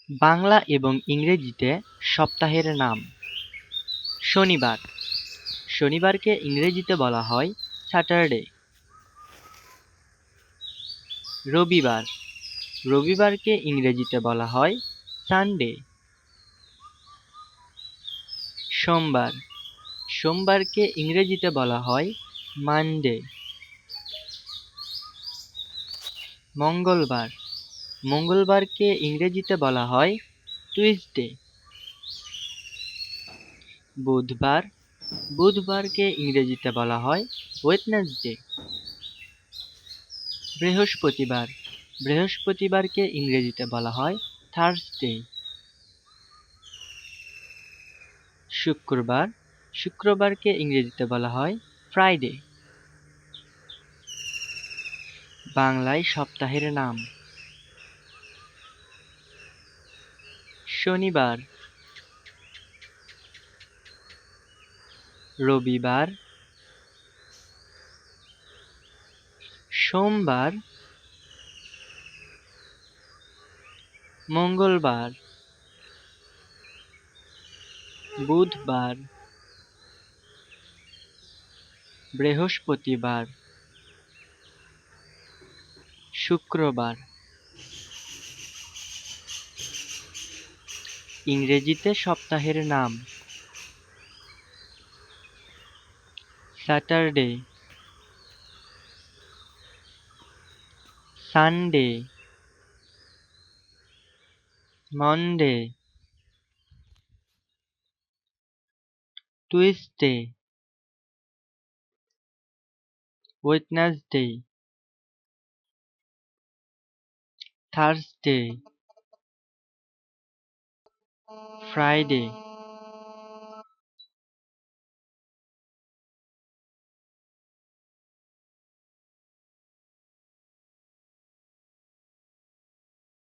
বাংলা এবং ইংরেজিতে সপ্তাহের নাম। শনিবার। শনিবারকে ইংরেজিতে বলা হয় স্যাটারডে। রবিবার। রবিবারকে ইংরেজিতে বলা হয় সানডে। সোমবার। সোমবারকে ইংরেজিতে বলা হয় মানডে। মঙ্গলবার। মঙ্গলবারকে ইংরেজিতে বলা হয় টুইসডে। বুধবার। বুধবারকে ইংরেজিতে বলা হয় ওয়েডনেসডে। বৃহস্পতিবার। বৃহস্পতিবারকে ইংরেজিতে বলা হয় থার্সডে। শুক্রবার। শুক্রবারকে ইংরেজিতে বলা হয় ফ্রাইডে। বাংলায় সপ্তাহের নাম। শনিবার, রবিবার, সোমবার, মঙ্গলবার, বুধবার, বৃহস্পতিবার, শুক্রবার। ইংরেজিতে সপ্তাহের নাম। Saturday, Sunday, Monday, Tuesday, Wednesday, Thursday, Friday.